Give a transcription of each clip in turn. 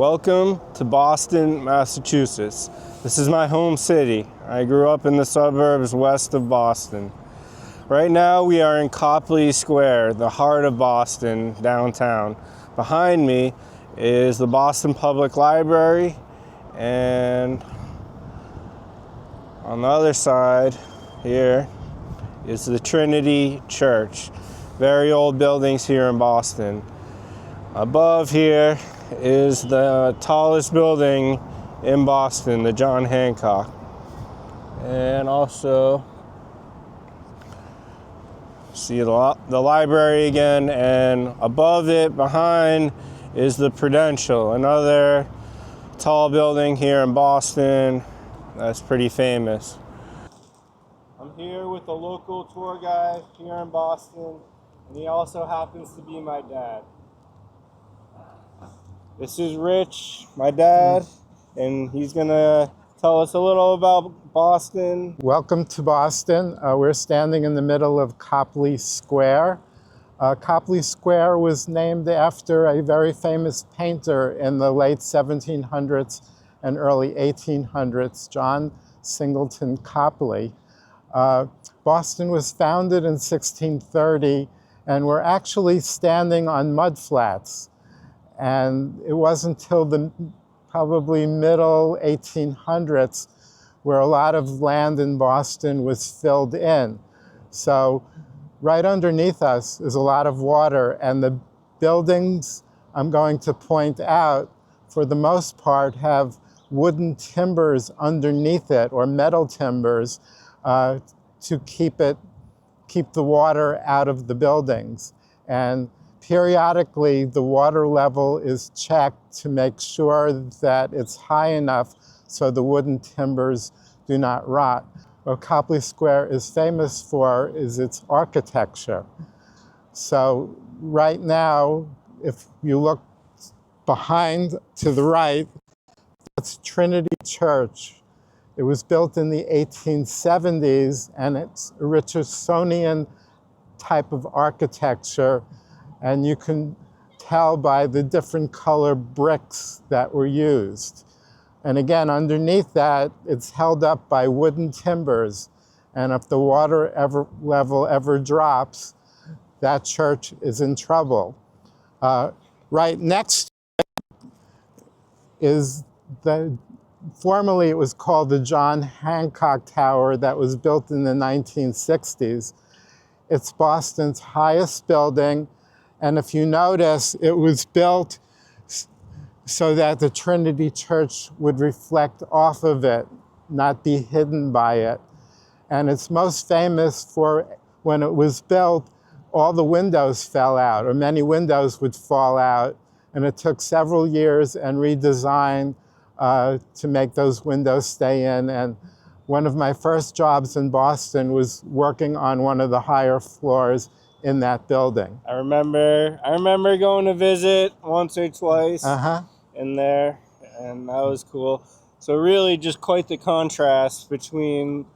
Welcome to Boston, Massachusetts. This is my home city. I grew up in the suburbs west of Boston. Right now we are in Copley Square, the heart of Boston, downtown. Behind me is the Boston Public Library, and on the other side here is the Trinity Church. Very old buildings here in Boston. Above here is the tallest building in Boston, the John Hancock. And also see the library again, and above it, behind, is the Prudential, another tall building here in Boston that's pretty famous. I'm here with a local tour guide here in Boston, and he also happens to be my dad. This is Rich, my dad, and he's gonna tell us a little about Boston. Welcome to Boston. We're standing in the middle of Copley Square. Copley Square was named after a very famous painter in the late 1700s and early 1800s, John Singleton Copley. Boston was founded in 1630, and we're actually standing on mudflats. And it wasn't until the probably middle 1800s where a lot of land in Boston was filled in. So right underneath us is a lot of water, and the buildings I'm going to point out, for the most part, have wooden timbers underneath it, or metal timbers, to keep the water out of the buildings. And periodically, the water level is checked to make sure that it's high enough so the wooden timbers do not rot. What Copley Square is famous for is its architecture. So right now, if you look behind to the right, that's Trinity Church. It was built in the 1870s, and it's a Richardsonian type of architecture. And you can tell by the different color bricks that were used. And again, underneath that, it's held up by wooden timbers. And if the water level ever drops, that church is in trouble. Right next to it is formerly it was called the John Hancock Tower, that was built in the 1960s. It's Boston's highest building. And if you notice, it was built so that the Trinity Church would reflect off of it, not be hidden by it. And it's most famous for when it was built, all the windows fell out, or many windows would fall out. And it took several years and redesign to make those windows stay in. And one of my first jobs in Boston was working on one of the higher floors in that building. I remember going to visit once or twice in there, and that was cool. So really just quite the contrast between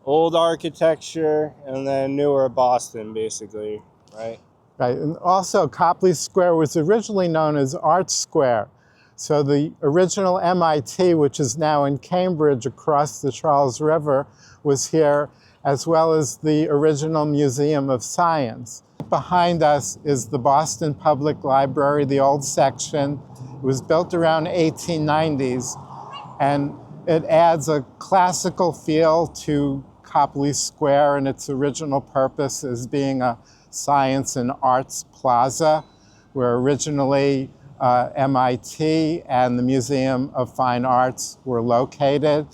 old architecture and then newer Boston, basically, right? Right, and also Copley Square was originally known as Art Square. So the original MIT, which is now in Cambridge across the Charles River, was here, as well as the original Museum of Science. Behind us is the Boston Public Library, the old section. It was built around 1890s, and it adds a classical feel to Copley Square and its original purpose as being a science and arts plaza, where originally MIT and the Museum of Fine Arts were located.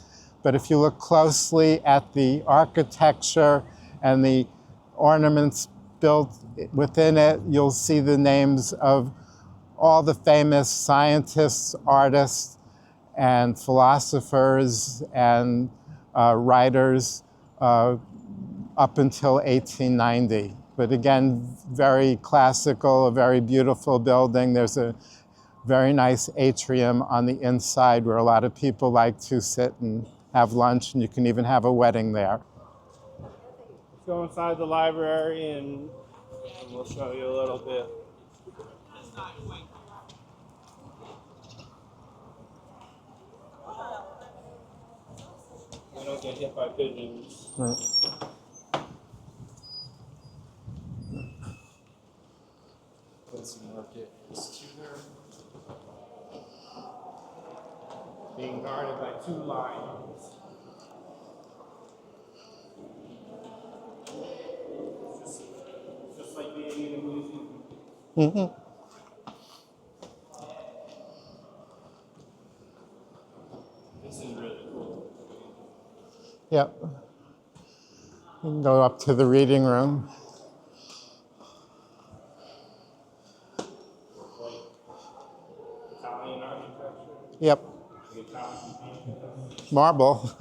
But if you look closely at the architecture and the ornaments built within it, you'll see the names of all the famous scientists, artists, and philosophers and writers up until 1890. But again, very classical, a very beautiful building. There's a very nice atrium on the inside where a lot of people like to sit and have lunch, and you can even have a wedding there. Let's go inside the library and we'll show you a little bit. don't get hit by pigeons. Right. Quincy Market is Tudor. Being guarded by 2 lions. Just like being in a museum. Mm-hmm. This is really cool. Yep. You can go up to the reading room. Like Italian architecture. Yep. The Italian paintings. Marble.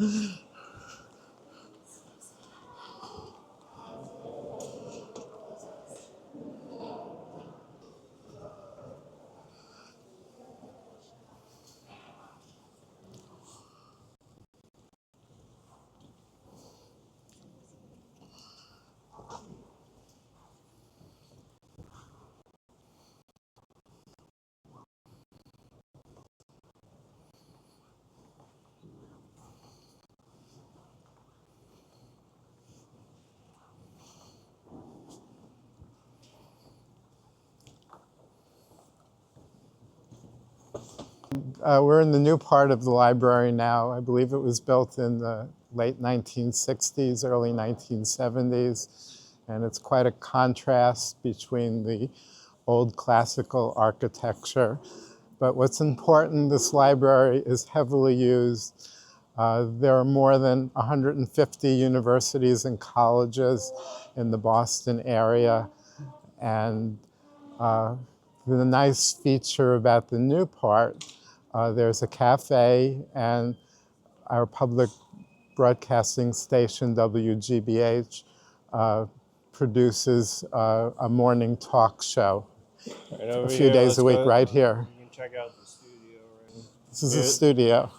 We're in the new part of the library now. I believe it was built in the late 1960s, early 1970s, and it's quite a contrast between the old classical architecture. But what's important, this library is heavily used. There are more than 150 universities and colleges in the Boston area, and the nice feature about the new part, there's a cafe, and our public broadcasting station, WGBH, produces a morning talk show Right over a few here, days let's a week go. right here. You can check out the studio right This is a studio.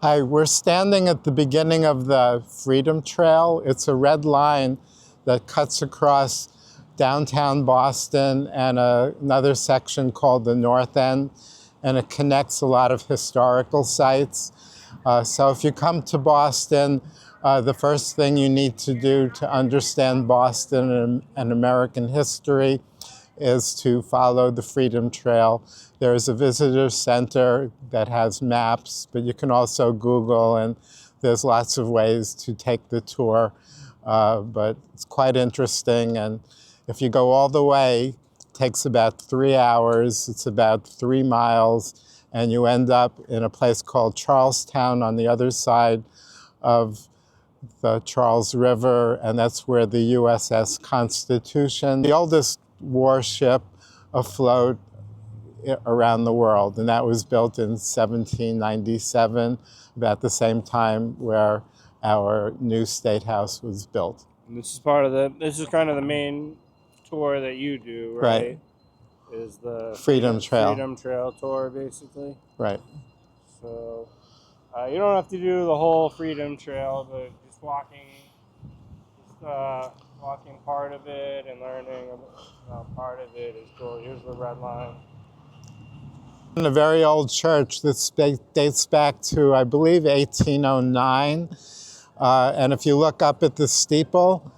Hi, we're standing at the beginning of the Freedom Trail. It's a red line that cuts across downtown Boston and another section called the North End, and it connects a lot of historical sites. So if you come to Boston, the first thing you need to do to understand Boston and American history is to follow the Freedom Trail. There's a visitor center that has maps, but you can also Google, and there's lots of ways to take the tour. But it's quite interesting, and if you go all the way, it takes about 3 hours. It's about 3 miles, and you end up in a place called Charlestown on the other side of the Charles River, and that's where the USS Constitution, the oldest warship afloat around the world, and that was built in 1797, about the same time where our new State House was built. And this is kind of the main tour that you do, right? Right. Is the Freedom Trail. Freedom Trail tour, basically. Right. So you don't have to do the whole Freedom Trail, but just walking part of it and learning about part of it is cool. Here's the red line. In a very old church that dates back to, I believe, 1809. And if you look up at the steeple,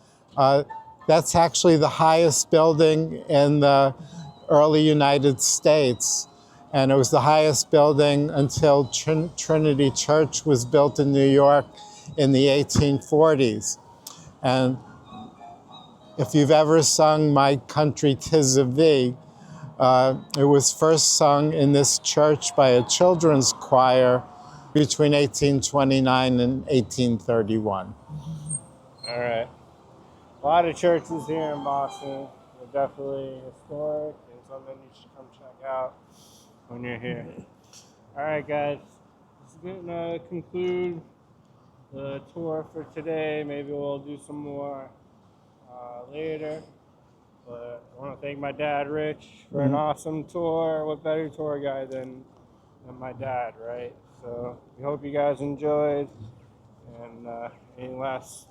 that's actually the highest building in the early United States. And it was the highest building until Trinity Church was built in New York in the 1840s. And if you've ever sung My Country 'Tis of Thee, it was first sung in this church by a children's choir between 1829 and 1831. All right. A lot of churches here in Boston are definitely historic and something you should come check out when you're here. All right, guys. This is going to conclude the tour for today. Maybe we'll do some more later. But I want to thank my dad, Rich, for an awesome tour. What better tour guide than my dad, right? So we hope you guys enjoyed. And any last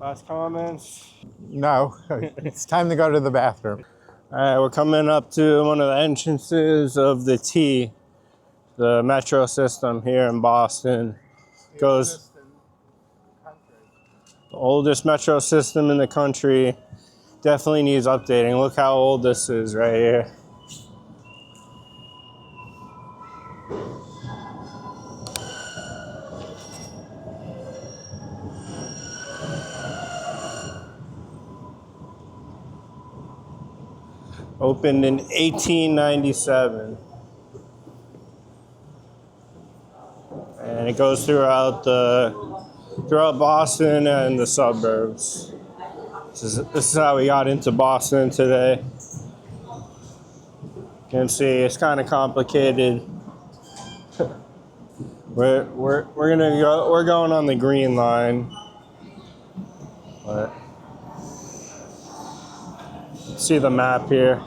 Last comments? No, it's time to go to the bathroom. All right, we're coming up to one of the entrances of the T, the metro system here in Boston. Goes the oldest metro system in the country. Definitely needs updating. Look how old this is right here. Opened in 1897. And it goes throughout Boston and the suburbs. This is how we got into Boston today. You can see it's kind of complicated. We're going on the green line. But see the map here.